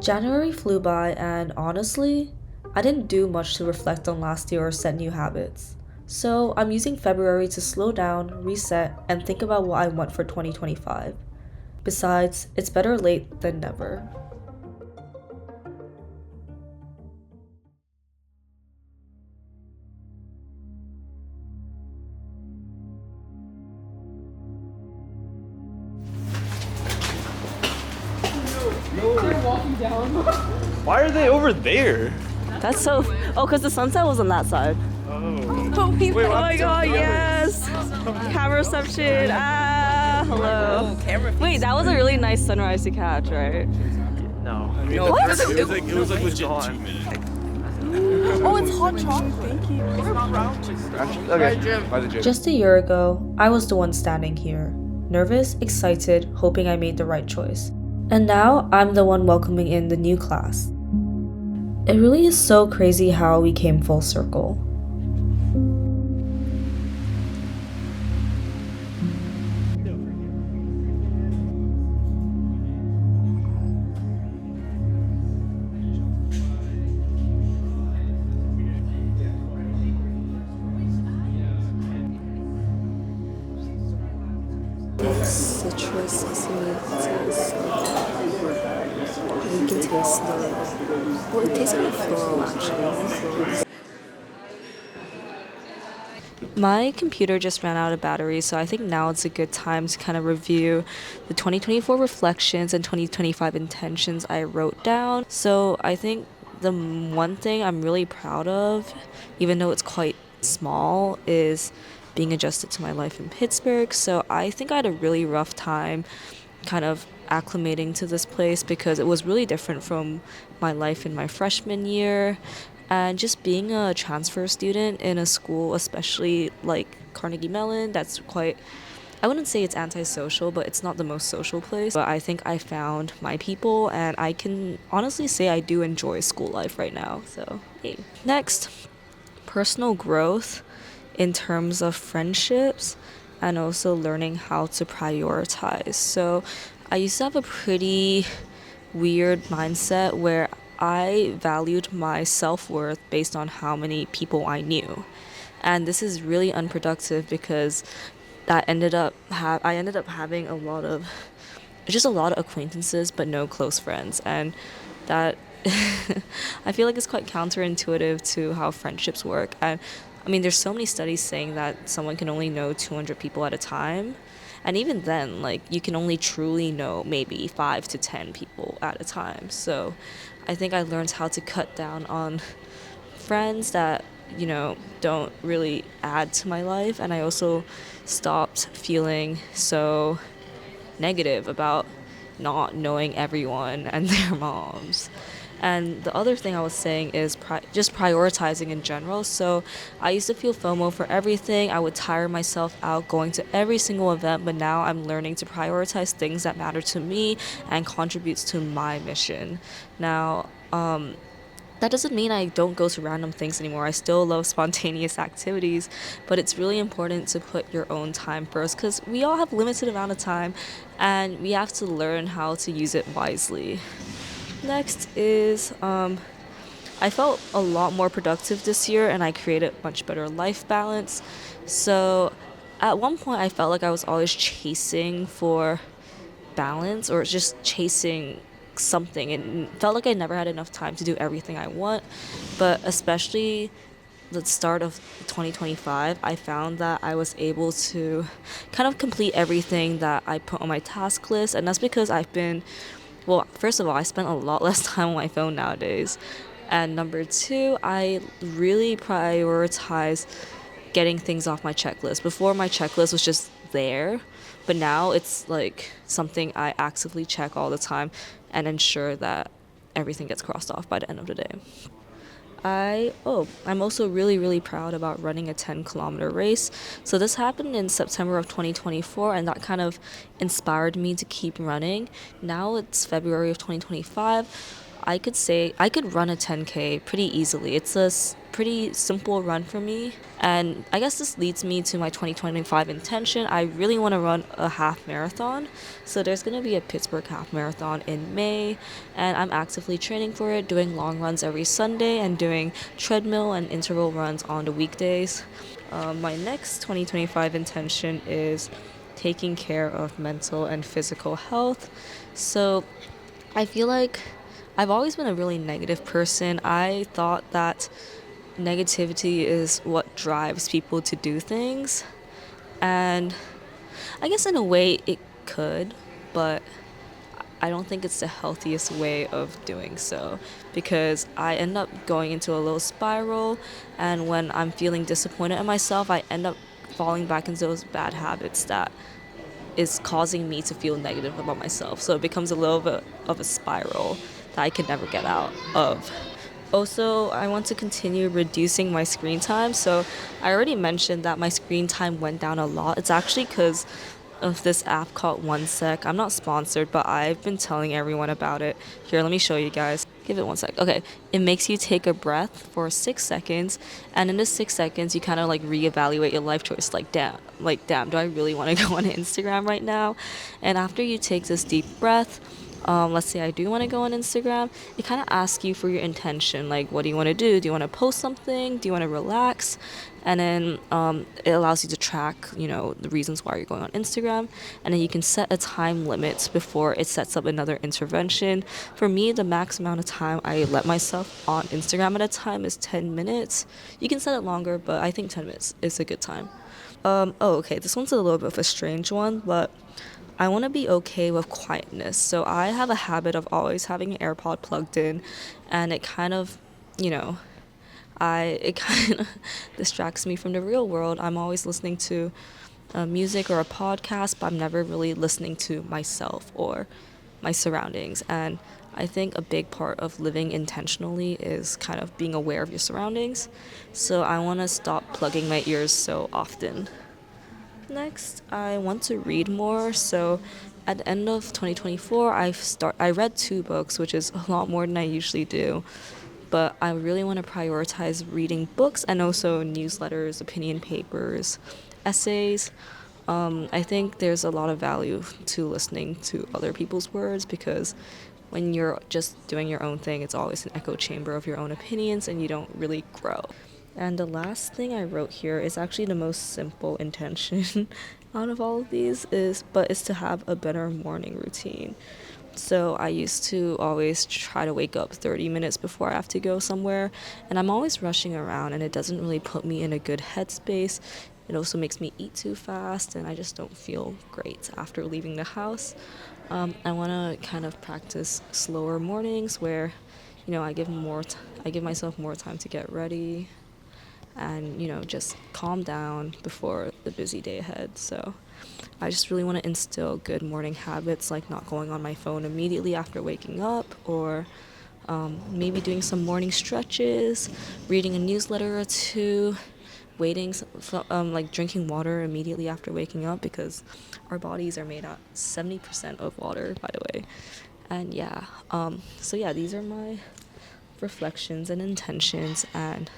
January flew by, and honestly, I didn't do much to reflect on last year or set new habits. So I'm using February to slow down, reset, and think about what I want for 2025. Besides, it's better late than never. Why are they over there? That's so. Oh, because the sunset was on that side. Oh. Oh, Wait, oh my god, yes! Camera reception. Ah, hello. Wait, that was a really nice sunrise to catch, right? No. I mean, What? it was like legit 2 minutes. Oh, it's hot chocolate. Thank you. Okay. By the gym. Just a year ago, I was the one standing here, nervous, excited, hoping I made the right choice. And now I'm the one welcoming in the new class. It really is so crazy how we came full circle. Citrus, sesame, taste. You can taste the. Well, it tastes like floral actually. My computer just ran out of battery, so I think now it's a good time to kind of review the 2024 reflections and 2025 intentions I wrote down. So I think the one thing I'm really proud of, even though it's quite small, is being adjusted to my life in Pittsburgh. So I think I had a really rough time kind of acclimating to this place because it was really different from my life in my freshman year. And just being a transfer student in a school, especially like Carnegie Mellon, that's quite, I wouldn't say it's antisocial, but it's not the most social place. But I think I found my people, and I can honestly say I do enjoy school life right now. So, hey. Next, personal growth in terms of friendships and also learning how to prioritize. So, I used to have a pretty weird mindset where I valued my self-worth based on how many people I knew. And this is really unproductive because I ended up having a lot of acquaintances but no close friends, and that I feel like it's quite counterintuitive to how friendships work. And I mean, there's so many studies saying that someone can only know 200 people at a time. And even then, like, you can only truly know maybe 5 to 10 people at a time. So I think I learned how to cut down on friends that, don't really add to my life. And I also stopped feeling so negative about not knowing everyone and their moms. And the other thing I was saying is just prioritizing in general. So I used to feel FOMO for everything. I would tire myself out going to every single event, but now I'm learning to prioritize things that matter to me and contributes to my mission. Now, that doesn't mean I don't go to random things anymore. I still love spontaneous activities, but it's really important to put your own time first because we all have limited amount of time and we have to learn how to use it wisely. Next is I felt a lot more productive this year and I created much better life balance. So at one point I felt like I was always chasing for balance or just chasing something and felt like I never had enough time to do everything I want. But especially the start of 2025, I found that I was able to kind of complete everything that I put on my task list. And that's because well, first of all, I spent a lot less time on my phone nowadays. And number two, I really prioritize getting things off my checklist. Before, my checklist was just there, but now it's like something I actively check all the time and ensure that everything gets crossed off by the end of the day. I'm also really proud about running a 10-kilometer race. So this happened in September of 2024, and that kind of inspired me to keep running. Now it's February of 2025. I could say I could run a 10K pretty easily. It's a pretty simple run for me. And I guess this leads me to my 2025 intention. I really want to run a half marathon. So there's going to be a Pittsburgh half marathon in May, and I'm actively training for it, doing long runs every Sunday and doing treadmill and interval runs on the weekdays. My next 2025 intention is taking care of mental and physical health. So I feel like I've always been a really negative person. I thought that negativity is what drives people to do things. And I guess in a way it could, but I don't think it's the healthiest way of doing so because I end up going into a little spiral. And when I'm feeling disappointed in myself, I end up falling back into those bad habits that is causing me to feel negative about myself. So it becomes a little bit of a spiral that I can never get out of. Also, I want to continue reducing my screen time. So I already mentioned that my screen time went down a lot. It's actually because of this app called OneSec. I'm not sponsored, but I've been telling everyone about it. Here, let me show you guys. Give it 1 sec. Okay, it makes you take a breath for 6 seconds, and in the 6 seconds, you kind of like reevaluate your life choice. Damn, do I really want to go on Instagram right now? And after you take this deep breath, let's say I do want to go on Instagram, it kind of asks you for your intention. Like, what do you want to do? Do you want to post something? Do you want to relax? And then it allows you to track, the reasons why you're going on Instagram. And then you can set a time limit before it sets up another intervention. For me, the max amount of time I let myself on Instagram at a time is 10 minutes. You can set it longer, but I think 10 minutes is a good time. Okay, this one's a little bit of a strange one, but I want to be okay with quietness. So I have a habit of always having an AirPod plugged in, and it kind of, you know, it kind of distracts me from the real world. I'm always listening to music or a podcast, but I'm never really listening to myself or my surroundings. And I think a big part of living intentionally is kind of being aware of your surroundings. So I want to stop plugging my ears so often. Next, I want to read more. So at the end of 2024, I read 2 books, which is a lot more than I usually do. But I really want to prioritize reading books and also newsletters, opinion papers, essays. I think there's a lot of value to listening to other people's words because when you're just doing your own thing, it's always an echo chamber of your own opinions and you don't really grow. And the last thing I wrote here is actually the most simple intention out of all of these but it's to have a better morning routine. So I used to always try to wake up 30 minutes before I have to go somewhere, and I'm always rushing around and it doesn't really put me in a good headspace. It also makes me eat too fast and I just don't feel great after leaving the house. I want to kind of practice slower mornings where, I give myself more time to get ready and, just calm down before the busy day ahead. So I just really want to instill good morning habits like not going on my phone immediately after waking up or maybe doing some morning stretches, reading a newsletter or two, like drinking water immediately after waking up because our bodies are made out 70% of water, by the way. And yeah, so yeah, these are my reflections and intentions, and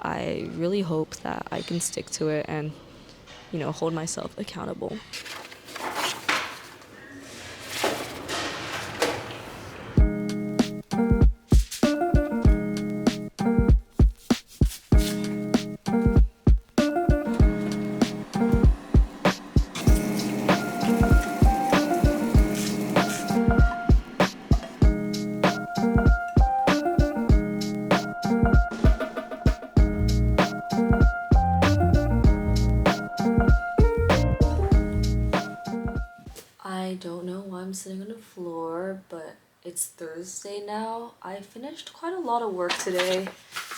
I really hope that I can stick to it and, hold myself accountable. I don't know why I'm sitting on the floor, but it's Thursday now. I finished quite a lot of work today.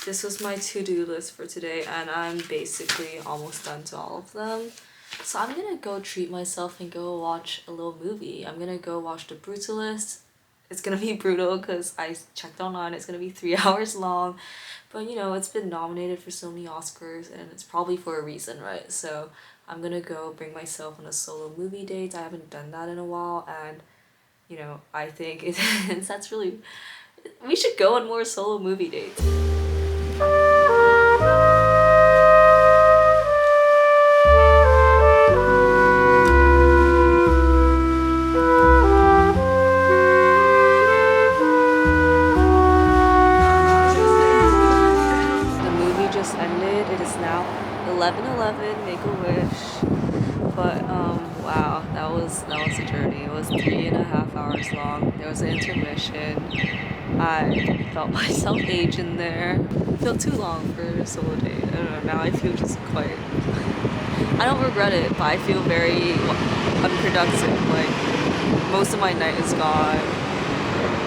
This was my to-do list for today, and I'm basically almost done to all of them. So I'm gonna go treat myself and go watch a little movie. I'm gonna go watch The Brutalist. It's gonna be brutal because I checked online, it's gonna be 3 hours long. But it's been nominated for so many Oscars and it's probably for a reason, right? So I'm gonna go bring myself on a solo movie date. I haven't done that in a while, and I think that's really We should go on more solo movie dates. The movie just ended. It is now 11:11. Make a wish. But wow, that was a journey. It was 3.5 hours long. There was an intermission. I felt myself age in there. It felt too long for a solo date. I don't know. Now I feel just quite. I don't regret it, but I feel very unproductive. Like most of my night is gone.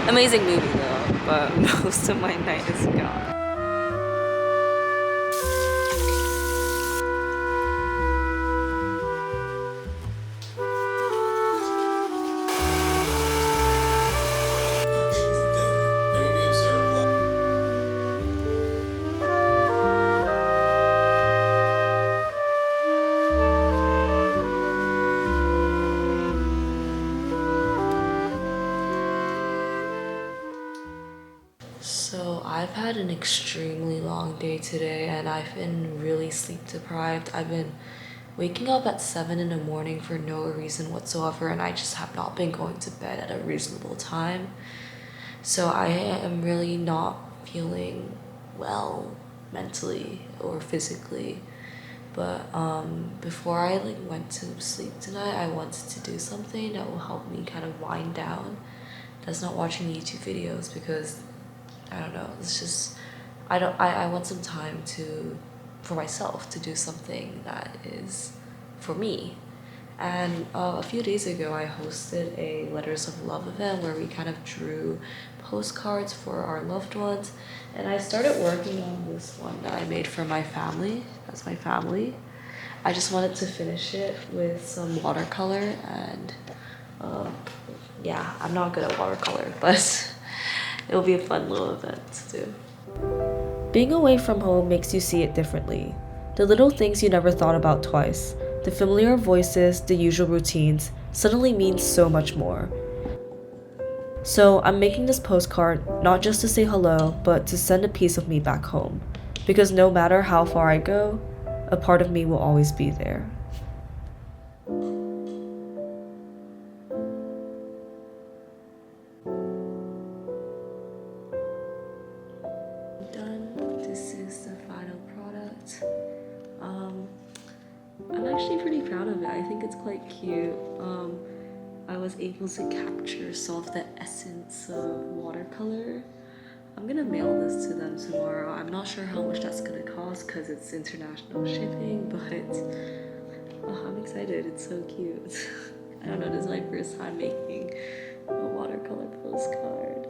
Amazing movie though, but most of my night is gone. So I've had an extremely long day today and I've been really sleep deprived. I've been waking up at 7 in the morning for no reason whatsoever and I just have not been going to bed at a reasonable time. So I am really not feeling well mentally or physically. But before I went to sleep tonight, I wanted to do something that will help me kind of wind down. That's not watching YouTube videos because I don't know. It's just I want some time for myself to do something that is for me. And a few days ago, I hosted a Letters of Love event where we kind of drew postcards for our loved ones. And I started working on this one that I made for my family. That's my family. I just wanted to finish it with some watercolor and yeah, I'm not good at watercolor, but it'll be a fun little event to do. Being away from home makes you see it differently. The little things you never thought about twice, the familiar voices, the usual routines, suddenly mean so much more. So I'm making this postcard not just to say hello, but to send a piece of me back home. Because no matter how far I go, a part of me will always be there. Done. This is the final product. I'm actually pretty proud of it. I think it's quite cute. I was able to capture some of the essence of watercolor. I'm gonna mail this to them tomorrow. I'm not sure how much that's gonna cost because it's international shipping, but I'm excited. It's so cute. I don't know, this is my first time making a watercolor postcard.